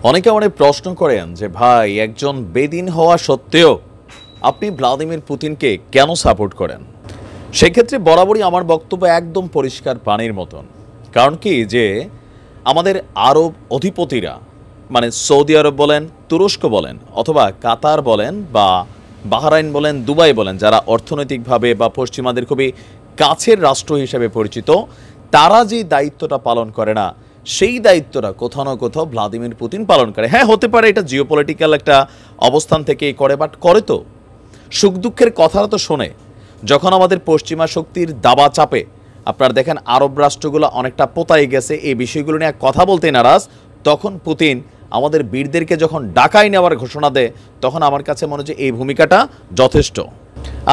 অনেকে অনেক প্রশ্ন করেন যে ভাই একজন বেদিন হওয়া সত্ত্বেও আপনি ভ্লাদিমির পুতিনকে কেন সাপোর্ট করেন। সেক্ষেত্রে বরাবরই আমার বক্তব্য একদম পরিষ্কার পানির মতন। কারণ কি যে আমাদের আরব অধিপতিরা মানে সৌদি আরব বলেন, তুরস্ক বলেন, অথবা কাতার বলেন বা বাহরাইন বলেন, দুবাই বলেন, যারা অর্থনৈতিকভাবে বা পশ্চিমাদের খুবই কাছের রাষ্ট্র হিসেবে পরিচিত, তারা যে দায়িত্বটা পালন করে না সেই দায়িত্বটা কোথাও না কোথাও ভ্লাদিমির পুতিন পালন করে। হ্যাঁ, হতে পারে এটা জিওপলিটিক্যাল একটা অবস্থান থেকেই করে, বাট করে তো। সুখ দুঃখের কথাটা তো শোনে। যখন আমাদের পশ্চিমা শক্তির দাবা চাপে আপনারা দেখেন আরব রাষ্ট্রগুলো অনেকটা পোতাই গেছে, এই বিষয়গুলো নিয়ে কথা বলতে নারাজ, তখন পুতিন আমাদের বীরদেরকে যখন ডাকায় নেওয়ার ঘোষণা দেয়, তখন আমার কাছে মনে হচ্ছে এই ভূমিকাটা যথেষ্ট।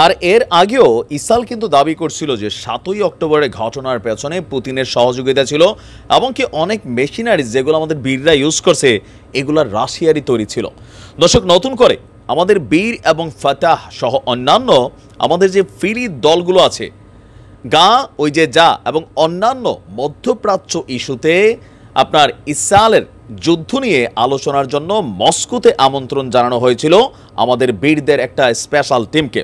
আর এর আগেও ইসরায়েল কিন্তু দাবি করছিল যে 7ই অক্টোবরের ঘটনার পেছনে পুতিনের সহযোগিতা ছিল, এমনকি অনেক মেশিনারি যেগুলো আমাদের বীররা ইউজ করছে এগুলো রাশিয়ারই তৈরি ছিল। দর্শক, নতুন করে আমাদের বীর এবং ফাতাহ সহ অন্যান্য আমাদের যে ফিরি দলগুলো আছে ওই যে যা এবং অন্যান্য মধ্যপ্রাচ্য ইস্যুতে আপনার ইসরায়েলের যুদ্ধ নিয়ে আলোচনার জন্য মস্কোতে আমন্ত্রণ জানানো হয়েছিল আমাদের বীরদের একটা স্পেশাল টিমকে।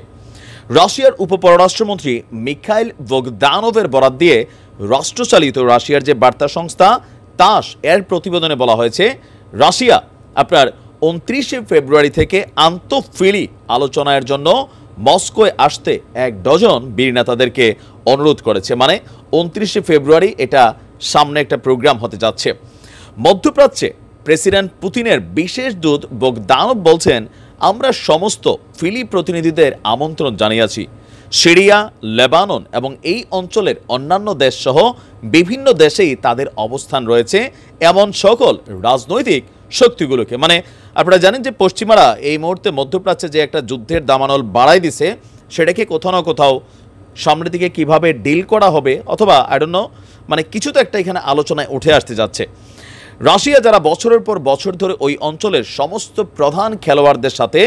রাশিয়ার উপপররাষ্ট্রমন্ত্রী মিখাইল বগদানোভের বরাত দিয়ে রাষ্ট্রচালিত রাশিয়ার যে বার্তা সংস্থা তাস এর প্রতিবেদনে বলা হয়েছে, রাশিয়া আপনার 29শে ফেব্রুয়ারি থেকে আন্তঃফিলি আলোচনার জন্য মস্কোয় আসতে 1 ডজন বীর নেতাদেরকে অনুরোধ করেছে। মানে 29শে ফেব্রুয়ারি এটা সামনে একটা প্রোগ্রাম হতে যাচ্ছে। মধ্যপ্রাচ্যে প্রেসিডেন্ট পুতিনের বিশেষ দূত বগদানোভ বলছেন, আমরা সমস্ত ফিলি প্রতিনিধিদের আমন্ত্রণ জানিয়েছি। সিরিয়া, লেবানন এবং এই অঞ্চলের অন্যান্য দেশ সহ বিভিন্ন দেশেই তাদের অবস্থান রয়েছে এমন সকল রাজনৈতিক শক্তিগুলোকে। মানে আপনারা জানেন যে পশ্চিমারা এই মুহূর্তে মধ্যপ্রাচ্যে যে একটা যুদ্ধের দামানল বাড়াই দিছে, সেটাকে কোথাও না কোথাও সামনের দিকে কীভাবে ডিল করা হবে, অথবা আই ডোন্ট নো, মানে কিছু তো একটা এখানে আলোচনায় উঠে আসতে যাচ্ছে। রাশিয়া যারা বছরের পর বছর ধরে ওই অঞ্চলের সমস্ত প্রধান খেলোয়াড়দের সাথে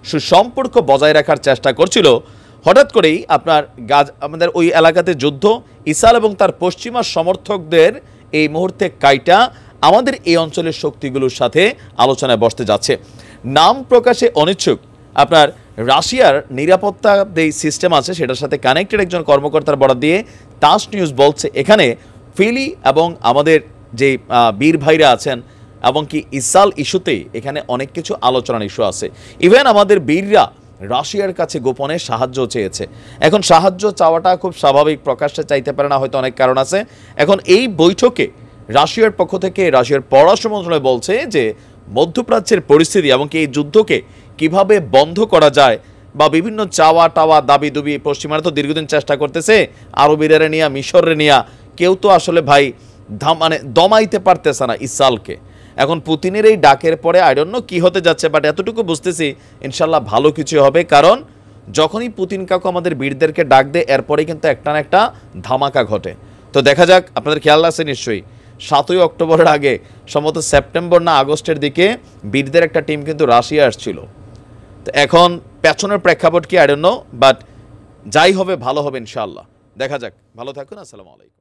সুসম্পর্ক বজায় রাখার চেষ্টা করছিল, হঠাৎ করেই আপনার আমাদের ওই এলাকাতে যুদ্ধ, ইসরায়েল এবং তার পশ্চিমা সমর্থকদের এই মুহূর্তে কাইটা আমাদের এই অঞ্চলের শক্তিগুলোর সাথে আলোচনায় বসতে যাচ্ছে। নাম প্রকাশে অনিচ্ছুক আপনার রাশিয়ার নিরাপত্তা যে সিস্টেম আছে সেটার সাথে কানেক্টেড একজন কর্মকর্তার বরাত দিয়ে তাস নিউজ বলছে, এখানে ফিলি এবং আমাদের যে বীর ভাইরা আছেন এবং কি ইসরায়েল ইস্যুতেই এখানে অনেক কিছু আলোচনার ইস্যু আছে। ইভেন আমাদের বীররা রাশিয়ার কাছে গোপনে সাহায্য চেয়েছে। এখন সাহায্য চাওয়াটা খুব স্বাভাবিক, প্রকাশ্যে চাইতে পারে না, হয়তো অনেক কারণ আছে। এখন এই বৈঠকে রাশিয়ার পক্ষ থেকে রাশিয়ার পররাষ্ট্র মন্ত্রণালয় বলছে যে মধ্যপ্রাচ্যের পরিস্থিতি এমনকি এই যুদ্ধকে কিভাবে বন্ধ করা যায় বা বিভিন্ন চাওয়া টাওয়া দাবি দুবি, পশ্চিমারা তো দীর্ঘদিন চেষ্টা করতেছে আরবিরা নিয়া, মিশরে নিয়া, কেউ তো আসলে ভাই মানে দমাইতে পারতেছে না ইসরায়েলকে। এখন পুতিনের এই ডাকের পরে আই ডোন্ট নো কি হতে যাচ্ছে, বাট এতটুকু বুঝতেছি ইনশাল্লাহ ভালো কিছু হবে। কারণ যখনই পুতিন কাকু আমাদের বীরদেরকে ডাক দেয় এরপরেই কিন্তু একটা না একটা ধামাকা ঘটে। তো দেখা যাক, আপনাদের খেয়াল আছে নিশ্চয়ই 7ই অক্টোবরের আগে সম্ভবত সেপ্টেম্বর না আগস্টের দিকে বীরদের একটা টিম কিন্তু রাশিয়া আসছিল। তো এখন পেছনের প্রেক্ষাপট কি আই ডোন্ট নো, বাট যাই হবে ভালো হবে ইনশাআল্লাহ। দেখা যাক। ভালো থাকুন। আসসালামু আলাইকুম।